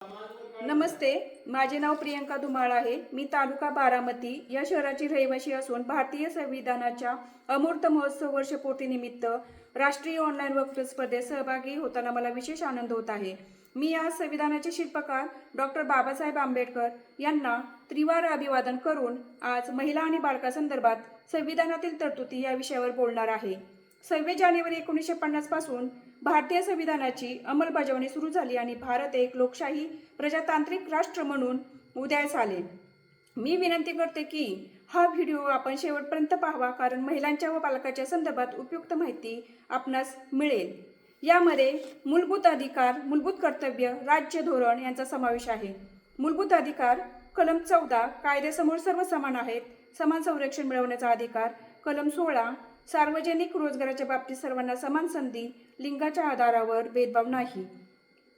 नमस्ते, माझे नाव प्रियंका धुमाळ आहे. मी तालुका बारामती या शहराची रहिवासी असून भारतीय संविधानाच्या अमूर्त महोत्सव वर्षपूर्तीनिमित्त राष्ट्रीय ऑनलाईन वक्तृत्व स्पर्धेत सहभागी होताना मला विशेष आनंद होत आहे. मी आज संविधानाचे शिल्पकार डॉक्टर बाबासाहेब आंबेडकर यांना त्रिवार अभिवादन करून आज महिला आणि बालकांसंदर्भात संविधानातील तरतुदी या विषयावर बोलणार आहे. 26 जानेवारी 1950 पासून भारतीय संविधानाची अंमलबजावणी सुरू झाली आणि भारत एक लोकशाही प्रजातांत्रिक राष्ट्र म्हणून उदयास आले. मी विनंती करते की हा व्हिडिओ आपण शेवटपर्यंत पाहावा, कारण महिलांच्या व बालकांच्या संदर्भात उपयुक्त माहिती आपणास मिळेल. यामध्ये मूलभूत अधिकार, मूलभूत कर्तव्य, राज्य धोरण यांचा समावेश आहे. मूलभूत अधिकार कलम 14 कायद्यासमोर सर्व समान आहेत, समान संरक्षण मिळवण्याचा अधिकार. कलम 16 सार्वजनिक रोजगाराच्या बाबतीत सर्वांना समान संधी, लिंगाच्या आधारावर भेदभाव नाही.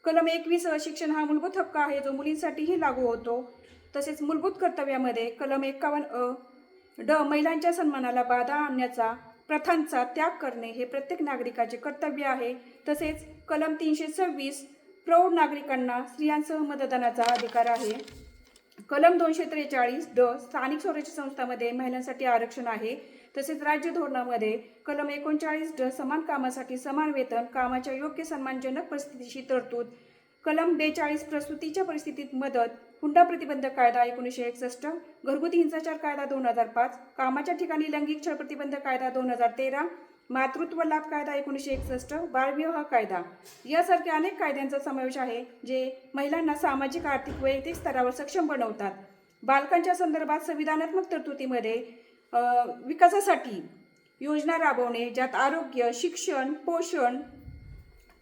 कलम 21 शिक्षण हा मूलभूत हक्क आहे जो मुलींसाठीही लागू होतो. तसेच मूलभूत कर्तव्यामध्ये कलम 51 ड महिलांच्या सन्मानाला बाधा आणण्याचा, प्रथांचा त्याग करणे हे प्रत्येक नागरिकाचे कर्तव्य आहे. तसेच कलम 326 प्रौढ नागरिकांना स्त्रियांसह मतदानाचा अधिकार आहे. कलम 243 ड स्थानिक स्वराज्य संस्थांमध्ये महिलांसाठी आरक्षण आहे. तसेच राज्य धोरणामध्ये कलम 39 ड समान कामासाठी समान वेतन, कामाच्या योग्य सन्मानजनक परिस्थितीची तरतूद. कलम 42 प्रसूतीच्या परिस्थितीत मदत, हुंडा प्रतिबंधक कायदा 1961, घरगुती हिंसाचार कायदा 2005, कामाच्या ठिकाणी लैंगिक छळ प्रतिबंधक कायदा 2013, मातृत्व लाभ कायदा 1961, बालविवाह कायदा यासारख्या अनेक कायद्यांचा समावेश आहे जे महिलांना सामाजिक, आर्थिक, वैयक्तिक स्तरावर सक्षम बनवतात. बालकांच्या संदर्भात संविधानात्मक तरतुदीमध्ये विकासासाठी योजना राबवणे, ज्यात आरोग्य, शिक्षण, पोषण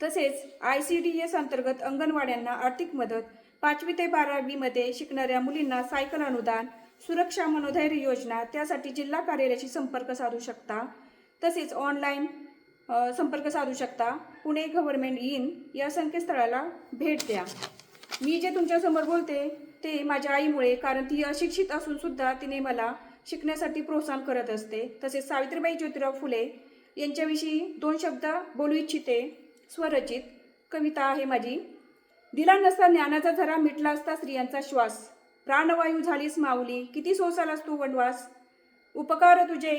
तसेच ICDS अंतर्गत अंगणवाड्यांना आर्थिक मदत, 5वी ते 12वी मध्ये शिकणाऱ्या मुलींना सायकल अनुदान, सुरक्षा मनोधैर्य योजना, त्यासाठी जिल्हा कार्यालयाशी संपर्क साधू शकता. तसेच ऑनलाईन संपर्क साधू शकता. पुणे गव्हर्नमेंट इन या संकेतस्थळाला भेट द्या. मी जे तुमच्यासमोर बोलते ते माझ्या आईमुळे, कारण ती अशिक्षित असून सुद्धा तिने मला शिकण्यासाठी प्रोत्साहन करत असते. तसेच सावित्रीबाई ज्योतिराव फुले यांच्याविषयी 2 शब्द बोलू इच्छिते. स्वरचित कविता आहे माझी. दिला नसता ज्ञानाचा झरा, मिटला असता स्त्रियांचा श्वास, प्राणवायू झालीस माऊली, किती सोसालास तू वनवास, उपकार तुझे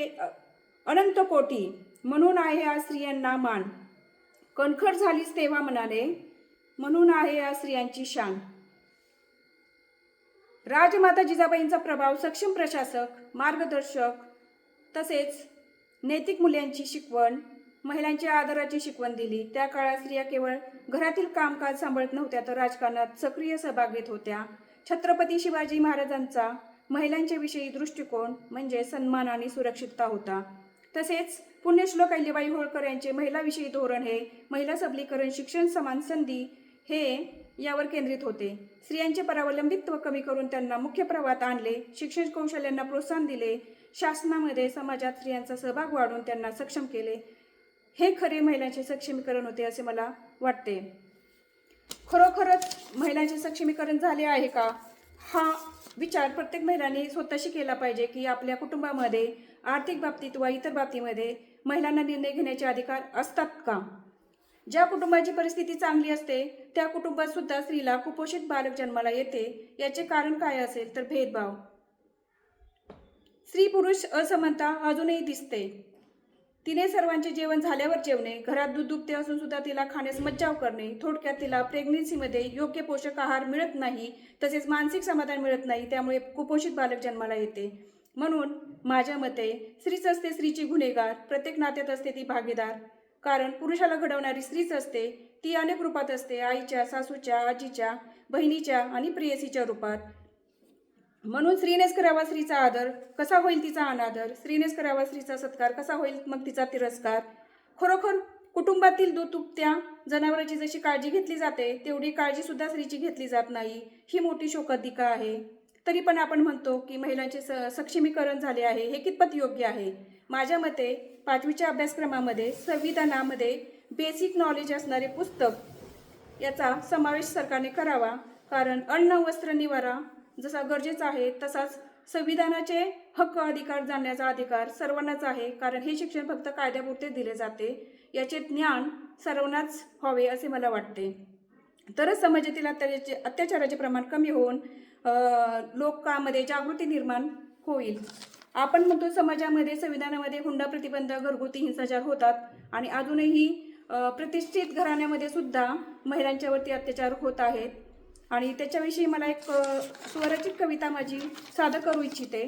अनंत कोटी, म्हणून आहे आज स्त्रियांना मान, कणखर झालीस तेव्हा मनाने, म्हणून आहे आज स्त्रियांची शान. राजमाता जिजाबाईंचा प्रभाव, सक्षम प्रशासक, मार्गदर्शक तसेच नैतिक मूल्यांची शिकवण, महिलांच्या आदराची शिकवण दिली. त्या काळात स्त्रिया केवळ घरातील कामकाज सांभाळत नव्हत्या, तर राजकारणात सक्रिय सहभाग घेत होत्या. छत्रपती शिवाजी महाराजांचा महिलांच्या विषयी दृष्टिकोन म्हणजे सन्मान आणि सुरक्षितता होता. तसेच पुण्यश्लोक अहिल्याबाई होळकर यांचे महिलाविषयी धोरण हे महिला सबलीकरण, शिक्षण, समान संधी हे यावर केंद्रित होते. स्त्रियांचे परावलंबित्व कमी करून त्यांना मुख्य प्रवाहात आणले, शिक्षण कौशल्यांना प्रोत्साहन दिले, शासनामध्ये समाजात स्त्रियांचा सहभाग वाढवून त्यांना सक्षम केले. हे खरे महिलांचे सक्षमीकरण होते असे मला वाटते. खरोखरच महिलांचे सक्षमीकरण झाले आहे का, हा विचार प्रत्येक महिलांनी स्वतःशी केला पाहिजे की आपल्या कुटुंबामध्ये आर्थिक बाबतीत व इतर बाबतीमध्ये महिलांना निर्णय घेण्याचे अधिकार असतात का. ज्या कुटुंबाची परिस्थिती चांगली असते त्या कुटुंबात सुद्धा स्त्रीला कुपोषित बालक जन्माला येते. याचे कारण काय असेल तर भेदभाव, स्त्री पुरुष असमानता अजूनही दिसते. तिने सर्वांचे जेवण झाल्यावर जेवणे, घरात दूध दुभते असून सुद्धा तिला खाण्यास मज्जाव करणे, थोडक्यात तिला प्रेग्नन्सीमध्ये योग्य पोषक आहार मिळत नाही, तसेच मानसिक समाधान मिळत नाही, त्यामुळे कुपोषित बालक जन्माला येते. म्हणून माझ्या मते स्त्रीच असते स्त्रीची गुन्हेगार, प्रत्येक नात्यात असते ती भागीदार, कारण पुरुषाला घडवणारी स्त्रीच असते. ती अनेक रूपात असते, आईच्या, सासूच्या, आजीच्या, बहिणीच्या आणि प्रेयसीच्या रूपात. म्हणून स्त्रीनेच करावा स्त्रीचा आदर, कसा होईल तिचा अनादर, स्त्रीनेच करावा स्त्रीचा सत्कार, कसा होईल मग तिचा तिरस्कार. खरोखर कुटुंबातील दुभत्या जनावरांची जशी काळजी घेतली जाते तेवढी काळजी सुद्धा स्त्रीची घेतली जात नाही. ही मोठी शोकांतिका आहे. तरी पण आपण म्हणतो की महिलांचे सक्षमीकरण झाले आहे. हे कितपत योग्य आहे. माझ्या मते 5वीच्या अभ्यासक्रमामध्ये संविधानामध्ये बेसिक नॉलेज असणारे पुस्तक याचा समावेश सरकारने करावा, कारण अन्न, वस्त्र, निवारा जसा गरजेचा आहे तसाच संविधानाचे हक्क, अधिकार जाणण्याचा अधिकार सर्वांनाच आहे. कारण हे शिक्षण फक्त कायद्यापुरते दिले जाते, याचे ज्ञान सर्वांनाच व्हावे असे मला वाटते. तरच समाजातील अत्याचाराचे प्रमाण कमी होऊन लोकांमध्ये जागृती निर्माण होईल. आपण म्हणतो समाजामध्ये संविधानामध्ये हुंडा प्रतिबंध, घरगुती हिंसाचार होतात आणि अजूनही प्रतिष्ठित घराण्यामध्ये सुद्धा महिलांच्यावरती अत्याचार होत आहेत. आणि त्याच्याविषयी मला एक स्वरचित कविता माझी सादर करू इच्छिते.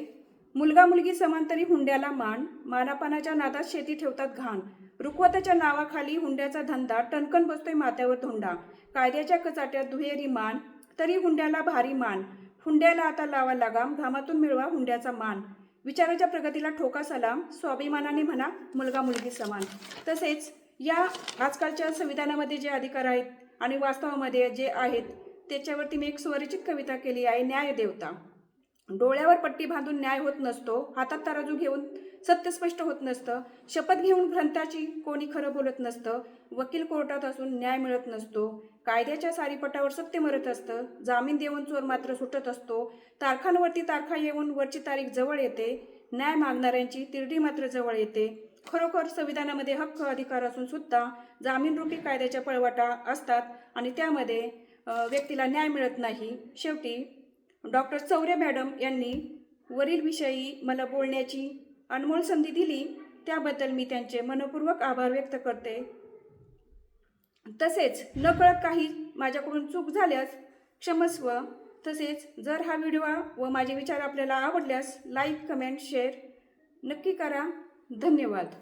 मुलगा मुलगी समांतरी हुंड्याला मान, मानापानाच्या नादात शेती ठेवतात घाण. रुखवताच्या नावाखाली हुंड्याचा धंदा, टणकन बसतोय माथ्यावर धोंडा. कायद्याच्या कचाट्यात दुहेरी मान, तरी हुंड्याला भारी मान. हुंड्याला आता लावा लगाम, घामातून मिळवा हुंड्याचा मान. विचाराच्या प्रगतीला ठोका सलाम, स्वाभिमानाने म्हणा मुलगा मुलगी समान. तसेच या आजकालच्या संविधानामध्ये जे अधिकार आहेत आणि वास्तवामध्ये जे आहेत त्याच्यावरती मी एक स्वरचित कविता केली आहे. न्याय देवता. डोळ्यावर पट्टी बांधून न्याय होत नसतो, हातात तराजू घेऊन सत्य स्पष्ट होत नसतं. शपथ घेऊन ग्रंथाची कोणी खरं बोलत नसतं. वकील कोर्टात असून न्याय मिळत नसतो. कायद्याच्या सारीपटावर सत्य मरत असतं. जामीन देऊन चोर मात्र सुटत असतो. तारखांवरती तारखा येऊन वरची तारीख जवळ येते. न्याय मागणाऱ्यांची तिरडी मात्र जवळ येते. खरोखर संविधानामध्ये हक्क अधिकार असून सुद्धा जामीनरूपी कायद्याच्या पळवाटा असतात आणि त्यामध्ये व्यक्तीला न्याय मिळत नाही. शेवटी डॉक्टर चौरे मॅडम यांनी वरील विषयी मला बोलण्याची अनमोल संधी दिली, त्याबद्दल मी त्यांचे मनपूर्वक आभार व्यक्त करते. तसेच नकळत काही माझ्याकडून चूक झाल्यास क्षमस्व. तसेच जर हा व्हिडिओ व माझे विचार आपल्याला आवडल्यास लाईक, कमेंट, शेअर नक्की करा. धन्यवाद.